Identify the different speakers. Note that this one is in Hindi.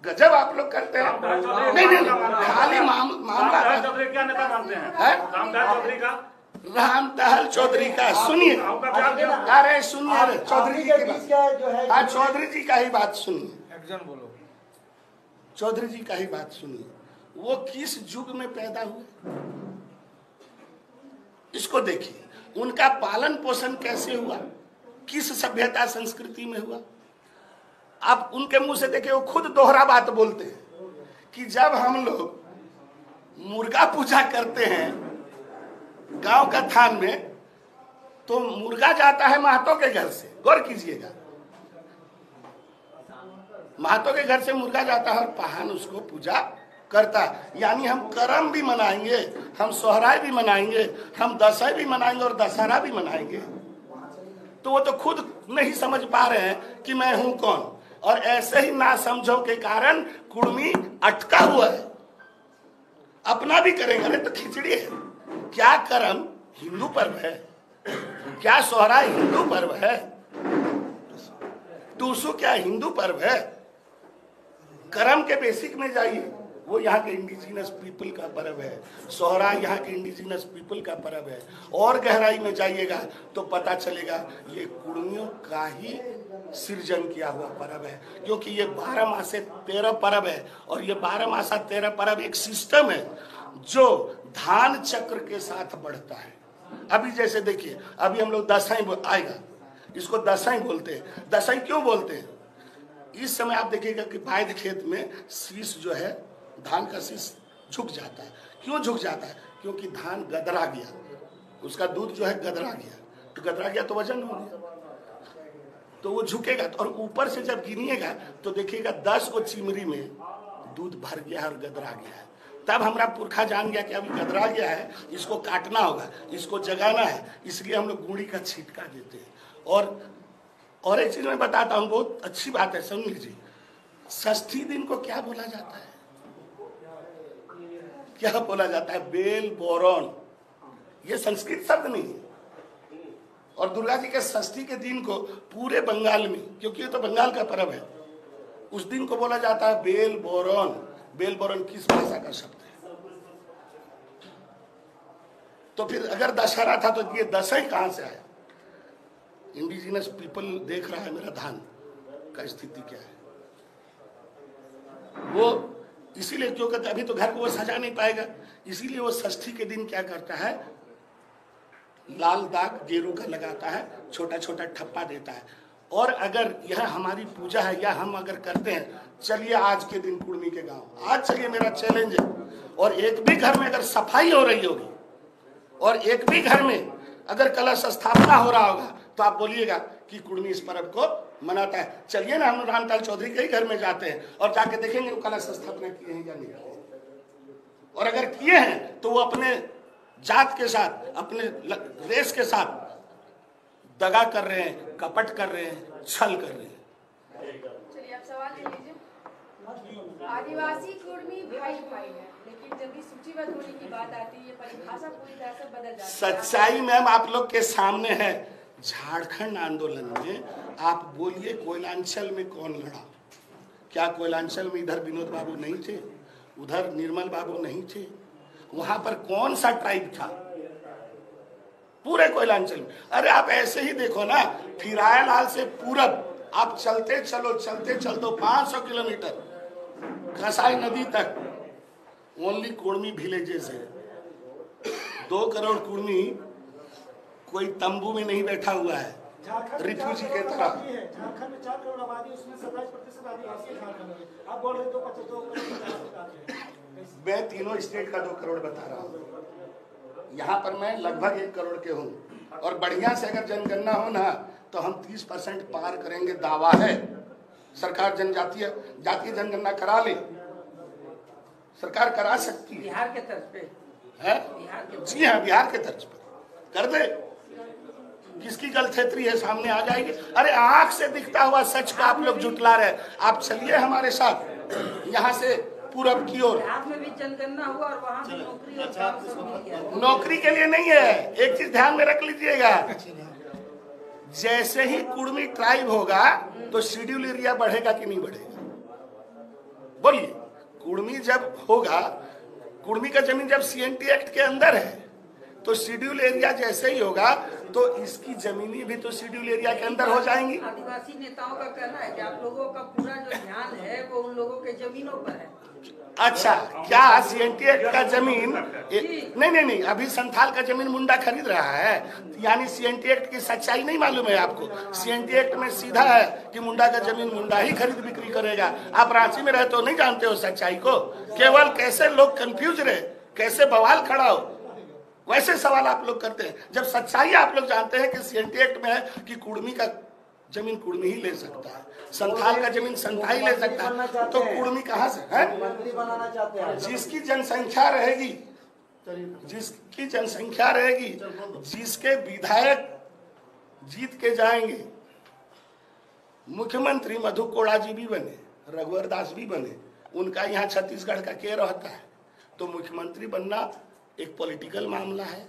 Speaker 1: गजब आप लोग करते हैं। नहीं नहीं खाली मामला
Speaker 2: चौधरी क्या नेता मानते हैं? रामदयाल चौधरी का,
Speaker 1: रामदयाल चौधरी का सुनिए, अरे सुनिए चौधरी जी की बात, हाँ चौधरी जी का ही बात सुनिए,
Speaker 3: बोलो
Speaker 1: चौधरी जी का ही बात सुनिए। वो किस युग में पैदा हुए इसको देखिए, उनका पालन पोषण कैसे हुआ, किस सभ्यता संस्कृति में हुआ। आप उनके मुंह से देखिए, वो खुद दोहरा बात बोलते हैं कि जब हम लोग मुर्गा पूजा करते हैं गांव का थान में, तो मुर्गा जाता है महतो के घर से, गौर कीजिएगा, महतो के घर से मुर्गा जाता है और पहान उसको पूजा करता है। यानी हम करम भी मनाएंगे, हम सोहराय भी मनाएंगे, हम दशहरा भी मनाएंगे और दशहरा भी मनाएंगे। तो वो तो खुद नहीं समझ पा रहे हैं कि मैं हूं कौन, और ऐसे ही ना समझो के कारण कुर्मी अटका हुआ है। अपना भी करेंगे, अरे तो खिचड़ी है, क्या करम हिंदू पर्व है, क्या सोहराय हिंदू पर्व है, टूसू क्या हिंदू पर्व है। करम के बेसिक में जाइए, वो यहाँ के इंडिजिनस पीपल का पर्व है, सोहराय यहाँ के इंडिजिनस पीपल का पर्व है। और गहराई में जाइएगा तो पता चलेगा ये कुर्मियों का ही सृजन किया हुआ पर्व है, क्योंकि ये 12 मासे 13 पर्व है, और ये 12 मासा 13 पर्व एक सिस्टम है जो धान चक्र के साथ बढ़ता है। अभी जैसे देखिए, अभी हम लोग दशई आएगा, इसको दशई बोलते हैं। दशई क्यों बोलते हैं? इस समय आप देखिएगा कि बायद खेत में शीश जो है, धान का शीश झुक जाता है। क्यों झुक जाता है? क्योंकि धान गदरा गया, उसका दूध जो है गदरा गया, तो गदरा गया तो वजन हो गया, तो वो झुकेगा। और ऊपर से जब गिनिएगा तो देखिएगा 10 को चिमरी में दूध भर गया है और गदरा गया है। तब हमारा पुरखा जान गया कि अभी गदरा गया है, इसको काटना होगा, इसको जगाना है, इसलिए हम लोग गुड़ी का छिटका देते हैं। और एक चीज मैं बताता हूँ, बहुत अच्छी बात है, सुन लीजिए। षष्ठी दिन को क्या बोला जाता है? क्या बोला जाता है? बेल बोरन। ये संस्कृत शब्द नहीं है। और दुर्गा जी के षष्ठी के दिन को पूरे बंगाल में, क्योंकि ये तो बंगाल का पर्व है, उस दिन को बोला जाता है बेल बोरन। बेल बोरन किस भाषा का शब्द है? तो फिर अगर दशहरा था तो ये दशई कहां से आया? इंडिजिनस पीपल देख रहा है मेरा धान का स्थिति क्या है, वो इसीलिए क्यों कहते, अभी तो घर को वो सजा नहीं पाएगा, इसीलिए वो षष्ठी के दिन क्या करता है, लाल दाग गेरू का लगाता है, छोटा छोटा ठप्पा देता है। और अगर यह हमारी पूजा है या हम अगर करते हैं, चलिए आज के दिन कुर्मी के गांव, आज चलिए, मेरा चैलेंज है, और एक भी घर में अगर सफाई हो रही होगी और एक भी घर में अगर कलश स्थापना हो रहा होगा, तो आप बोलिएगा कि कुर्मी इस पर्व को मनाता है। चलिए ना, हम रामदयाल चौधरी के ही घर में जाते हैं और जाके देखेंगे वो कलश स्थापना किए हैं या नहीं किए, और अगर किए हैं तो वो अपने जात के साथ, अपने रेस के साथ दगा कर रहे हैं, कपट कर रहे हैं, छल कर रहे हैं।
Speaker 4: चलिए आप सवाल ले लीजिए। आदिवासी कुर्मी भाई भाई है, लेकिन जब भी सूचीबद्ध होने की बात आती है, ये परिभाषा पूरी तरह से बदल जाती है।
Speaker 1: सच्चाई मैम आप लोग के सामने है। झारखंड आंदोलन में आप बोलिए कोयलांचल में कौन लड़ा? क्या कोयलांचल में इधर विनोद बाबू नहीं थे, उधर निर्मल बाबू नहीं थे? वहां पर कौन सा ट्राइब था पूरे कोयलांचल में? अरे आप ऐसे ही देखो ना, फिरायलाल से पूरब आप चलते चलो 500 किलोमीटर खसाई नदी तक ओनली कुर्मी विलेजेस है। 2 करोड़ कुर्मी कोई तंबू में नहीं बैठा हुआ है रिफ्यूजी के तरह।
Speaker 3: झारखंड में 4 करोड़ आबादी, उसमें 27% आदिवासी है झारखंड में। आप बोल रहे हो 2
Speaker 1: मैं तीनों स्टेट का 2 करोड़ बता रहा हूँ, यहाँ पर मैं लगभग 1 करोड़ के हूँ। और बढ़िया से अगर जनगणना हो ना तो हम 30% पार करेंगे, दावा है। सरकार जातीय जनगणना करा ले, सरकार करा सकती है
Speaker 5: बिहार के तर्ज पे
Speaker 1: है। जी हाँ, बिहार के तर्ज पर कर दे। किसकी गलथेतरी है सामने आ जाएगी। अरे आंख से दिखता हुआ सच का आप लोग जुटला रहे। आप चलिए हमारे साथ यहाँ से पूरब की ओर।
Speaker 5: बिहार में भी जनगणना हुआ और वहाँ भी नौकरी और काम सब मिल गया।
Speaker 1: नौकरी के लिए नहीं है, एक चीज ध्यान में रख लीजिएगा, जैसे ही कुर्मी ट्राइब होगा तो शेड्यूल एरिया बढ़ेगा कि नहीं बढ़ेगा? बोलिए, कुर्मी जब होगा, कुर्मी का जमीन जब सीएनटी एक्ट के अंदर है तो शेड्यूल एरिया जैसे ही होगा तो इसकी जमीनी भी तो शेड्यूल एरिया के अंदर हो जाएंगी।
Speaker 5: आदिवासी नेताओं का कहना है कि आप लोगों का पूरा जो ध्यान है वो उन लोगों के जमीनों पर है।
Speaker 1: अच्छा, क्या सीएनटी एक्ट का जमीन नहीं, अभी संथाल का जमीन मुंडा खरीद रहा है, यानी सीएनटी एक्ट की सच्चाई नहीं मालूम है आपको। सीएनटी एक्ट में सीधा है कि मुंडा का जमीन मुंडा ही खरीद बिक्री करेगा। आप रांची में रहते हो, नहीं जानते हो सच्चाई को, केवल कैसे लोग कंफ्यूज रहे, कैसे बवाल खड़ा हो, वैसे सवाल आप लोग करते हैं। जब सच्चाई आप लोग जानते हैं कि सीएनटी एक्ट में है कि कुर्मी का जमीन कुर्मी ही ले सकता है, संथाल का जमीन संथाल ले सकता है, तो कुर्मी कहाँ से है?
Speaker 3: मंत्री बनाना चाहते हैं।
Speaker 1: जिसकी जनसंख्या रहेगी, जिसकी जनसंख्या रहेगी, जिसके विधायक जीत के जाएंगे, मुख्यमंत्री मधु कोड़ा जी भी बने, रघुवर दास भी बने, उनका यहाँ छत्तीसगढ़ का के रहता है, तो मुख्यमंत्री बनना एक पॉलिटिकल मामला है।